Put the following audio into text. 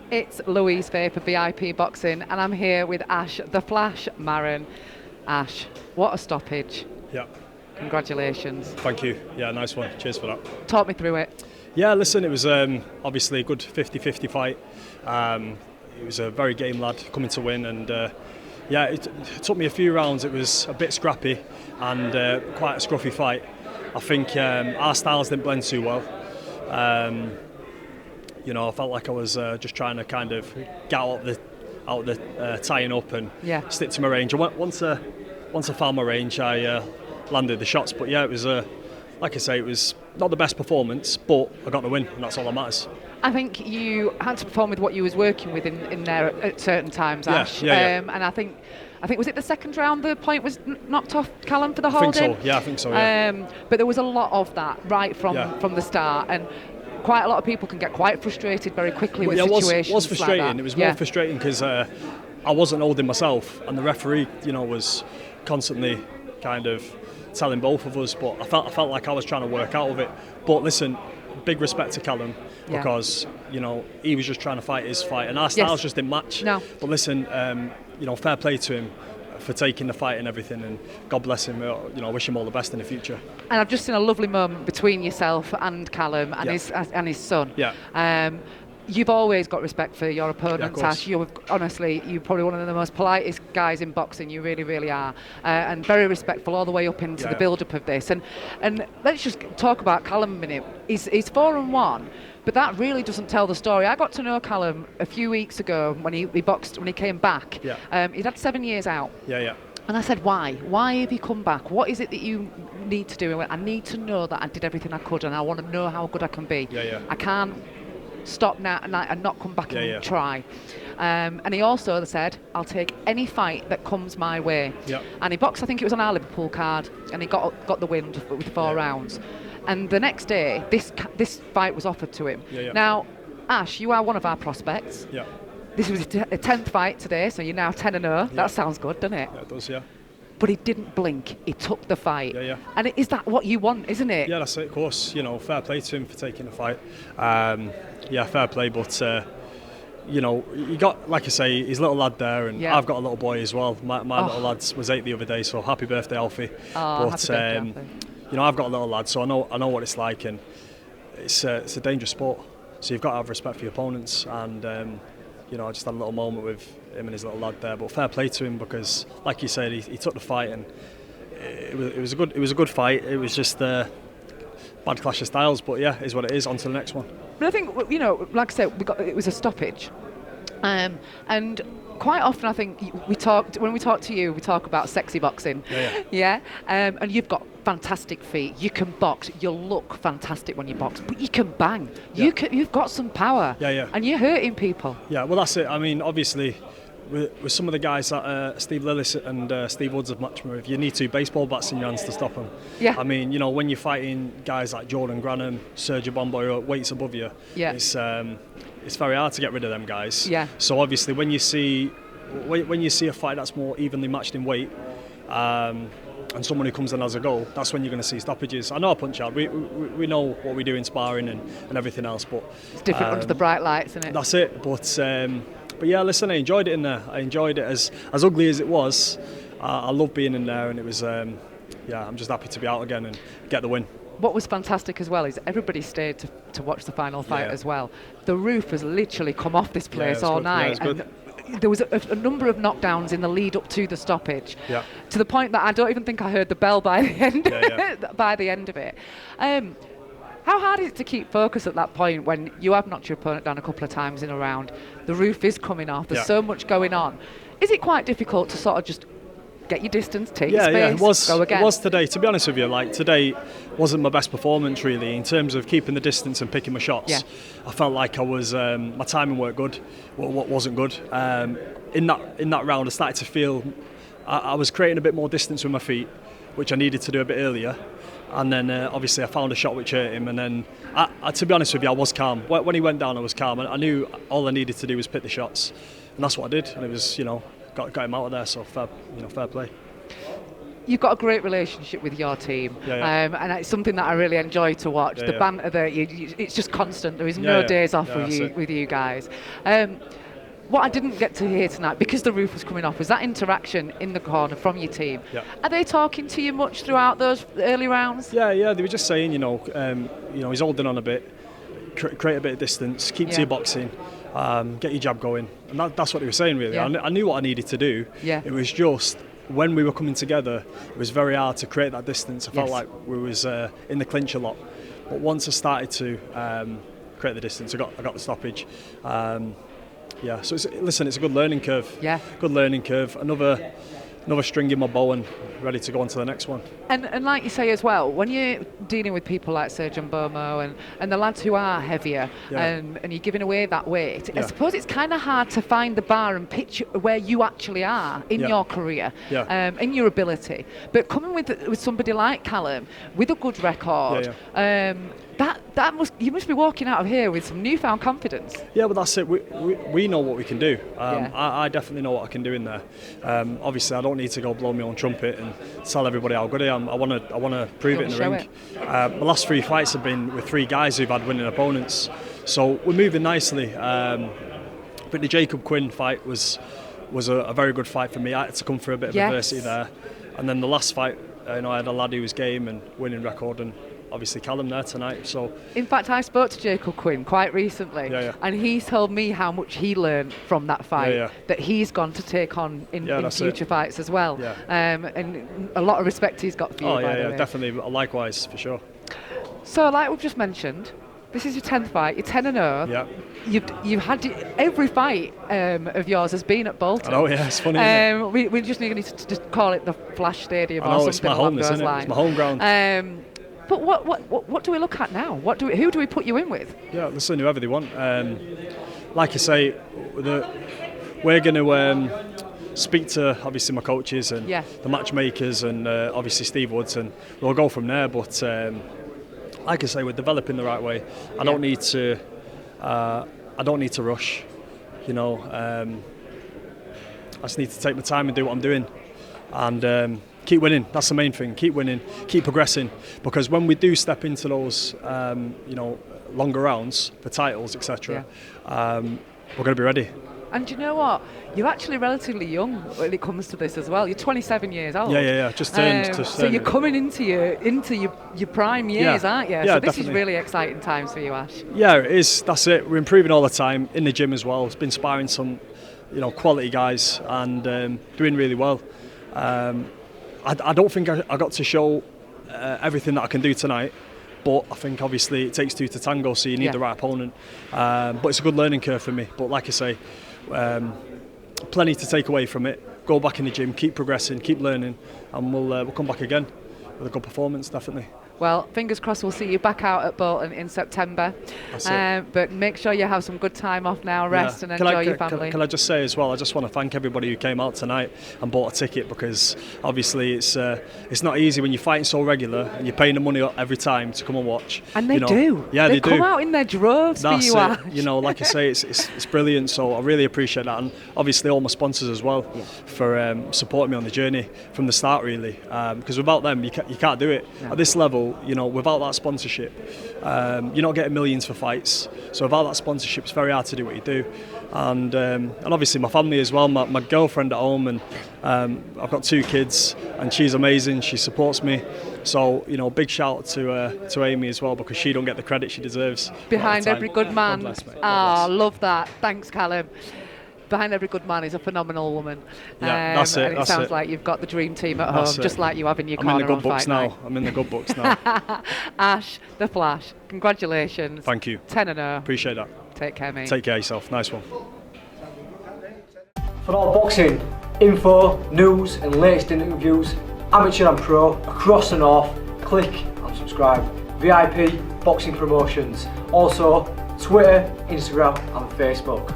It's Louise Faye for VIP Boxing, and I'm here with Ash, the Flash Marron. Ash, what a stoppage. Yeah. Congratulations. Thank you. Yeah, nice one. Cheers for that. Talk me through it. Yeah, listen, it was obviously a good 50-50 fight. It was a very game lad coming to win, and it took me a few rounds. It was a bit scrappy and quite a scruffy fight. I think our styles didn't blend too well. I felt like I was just trying to kind of get out the tying up and stick to my range. And once I found my range, I landed the shots. But yeah, it was like I say, it was not the best performance, but I got the win, and that's all that matters. I think you had to perform with what you was working with in there at certain times, Ash. And I think was it the second round the point was knocked off Callum for the holding? I think so. Yeah. But there was a lot of that right from the start, and quite a lot of people can get quite frustrated very quickly with situations. It was frustrating. Like that. It was more frustrating because I wasn't holding myself, and the referee, was constantly kind of telling both of us. But I felt like I was trying to work out of it. But listen, big respect to Callum because he was just trying to fight his fight, and our styles just didn't match. No. But listen, fair play to him for taking the fight and everything, and God bless him. I wish him all the best in the future. And I've just seen a lovely moment between yourself and Callum and his son. Yeah. You've always got respect for your opponents, Ash. You're probably one of the most politest guys in boxing. You really, really are, and very respectful all the way up into the build-up of this. And let's just talk about Callum a minute. He's 4-1. But that really doesn't tell the story. I got to know Callum a few weeks ago when he boxed, when he came back. Yeah. He'd had 7 years out. Yeah. And I said, why? Why have you come back? What is it that you need to do? He went, I need to know that I did everything I could, and I want to know how good I can be. Yeah. I can't stop now and not come back and try. And he also said, I'll take any fight that comes my way. Yeah. And he boxed, I think it was on our Liverpool card, and he got the win with 4 rounds. And the next day, this fight was offered to him. Yeah. Now, Ash, you are one of our prospects. Yeah. This was a 10th fight today, so you're now 10-0. Yeah. That sounds good, doesn't it? Yeah, it does, yeah. But he didn't blink. He took the fight. Yeah. And is that what you want, isn't it? Yeah, that's it, of course. Fair play to him for taking the fight. Fair play, but you got, like I say, his little lad there, and I've got a little boy as well. My little lad was 8 the other day, so happy birthday, Alfie. Happy birthday, Alfie. I've got a little lad, so I know what it's like, and it's a dangerous sport. So you've got to have respect for your opponents, and I just had a little moment with him and his little lad there. But fair play to him because, like you said, he took the fight, and it was a good fight. It was just bad clash of styles, but yeah, is what it is. On to the next one. But I think like I said, it was a stoppage, and quite often I think when we talk to you, we talk about sexy boxing. Yeah. And you've got fantastic feet. You can box. You look fantastic when you box, but you can bang. Yeah. You've got some power. Yeah. And you're hurting people. Yeah. Well, that's it. I mean, obviously, with some of the guys that Steve Lillis and Steve Woods have matched me with, you need 2 baseball bats in your hands to stop them. Yeah. I mean, when you're fighting guys like Jordan Granham, Sergio Bombo, who are weights above you, it's very hard to get rid of them guys. Yeah. So obviously, when you see a fight that's more evenly matched in weight, and someone who comes in as a goal, that's when you're going to see stoppages. I know I punch out. We know what we do in sparring and everything else, but it's different under the bright lights, isn't it? That's it. But yeah, listen, I enjoyed it in there. I enjoyed it as ugly as it was. I love being in there, and it was I'm just happy to be out again and get the win. What was fantastic as well is everybody stayed to watch the final fight as well. The roof has literally come off this place all night. Yeah, there was a number of knockdowns in the lead up to the stoppage, to the point that I don't even think I heard the bell by the end. By the end of it, how hard is it to keep focus at that point when you have knocked your opponent down a couple of times in a round? The roof is coming off. There's so much going on. Is it quite difficult to sort of just get your distance, take your space, go again? It was today. To be honest with you, today wasn't my best performance really in terms of keeping the distance and picking my shots. Yeah. I felt like I was my timing weren't good. What wasn't good in that round, I started to feel I was creating a bit more distance with my feet, which I needed to do a bit earlier. And then obviously I found a shot which hurt him, and then to be honest with you, I was calm. When he went down, I was calm. I knew all I needed to do was pick the shots, and that's what I did. And it was got him out of there. So fair play. you've got a great relationship with your team, and it's something that I really enjoy to watch. The banter there, it's just constant. There is no days off with you guys. What I didn't get to hear tonight, because the roof was coming off, was that interaction in the corner from your team. Yeah. Are they talking to you much throughout those early rounds? Yeah. They were just saying, he's holding on a bit, create a bit of distance, keep to your boxing, get your jab going, and that's what they were saying really. I knew what I needed to do. It was just when we were coming together, it was very hard to create that distance. I felt like we was in the clinch a lot, but once I started to create the distance, I got the stoppage. So it's a good learning curve. Good learning curve. Another string in my bow and ready to go on to the next one. And like you say as well, when you're dealing with people like Sergeant Bomo and the lads who are heavier and you're giving away that weight, I suppose it's kind of hard to find the bar and pitch where you actually are in your career, in your ability. But coming with somebody like Callum with a good record, you must be walking out of here with some newfound confidence. Yeah, but that's it. We know what we can do. I definitely know what I can do in there. Obviously, I don't need to go blow my own trumpet and tell everybody how good I am. I want to prove it in the ring. My last 3 fights have been with 3 guys who've had winning opponents, so we're moving nicely. But the Jacob Quinn fight was a very good fight for me. I had to come for a bit of adversity there, and then the last fight, I had a lad who was game and winning record, and obviously Callum there tonight. So in fact, I spoke to Jacob Quinn quite recently, and he told me how much he learned from that fight that he's gone to take on in future fights as well. And a lot of respect he's got for you. By the way. Definitely. Likewise, for sure. So, like we've just mentioned, this is your 10th fight. You're 10-0. Yeah. You've had every fight of yours has been at Bolton. Oh yeah, it's funny. Isn't it? We just need to just call it the Flash Stadium or something it's my home, isn't it? It's my home ground. But what do we look at now? Who do we put you in with? Yeah, listen, whoever they want. Like I say, we're going to speak to obviously my coaches and the matchmakers and obviously Steve Woods, and we'll go from there. But like I say, we're developing the right way. I don't need to rush. I just need to take my time and do what I'm doing, and keep winning. That's the main thing. Keep winning, keep progressing. Because when we do step into those, longer rounds for titles, etc., we're going to be ready. And you know what? You're actually relatively young when it comes to this as well. You're 27 years old. Yeah. Just turned. So you're coming into your prime years, aren't you? So this is really exciting times for you, Ash. Yeah, it is. That's it. We're improving all the time in the gym as well. It's been sparring some, quality guys and doing really well. I don't think I got to show everything that I can do tonight, but I think obviously it takes 2 to tango, so you need the right opponent. But it's a good learning curve for me. But like I say, plenty to take away from it. Go back in the gym, keep progressing, keep learning, and we'll come back again with a good performance, definitely. Well, fingers crossed we'll see you back out at Bolton in September. But make sure you have some good time off now, rest and enjoy your family. Can I just say as well, I just want to thank everybody who came out tonight and bought a ticket, because obviously it's not easy when you're fighting so regular and you're paying the money every time to come and watch. And they do. Yeah, they do. They come out in their droves for you, Ash. Like I say, it's brilliant. So I really appreciate that, and obviously all my sponsors as well for supporting me on the journey from the start, really. Because without them, you can't do it at this level. Without that sponsorship, you're not getting millions for fights. So without that sponsorship, it's very hard to do what you do. And obviously my family as well, my girlfriend at home, and I've got 2 kids, and she's amazing. She supports me. So big shout out to Amy as well, because she don't get the credit she deserves. Behind every good man. God bless. Love that. Thanks, Callum. Behind every good man is a phenomenal woman. That's it. And it sounds like you've got the dream team at home, just like you have in your corner on fight night. I'm in the good books now. Ash, the Flash, congratulations. Thank you. 10-0. Appreciate that. Take care, mate. Take care of yourself. Nice one. For all boxing info, news and latest interviews, amateur and pro, across the north, click and subscribe. VIP Boxing Promotions. Also, Twitter, Instagram and Facebook.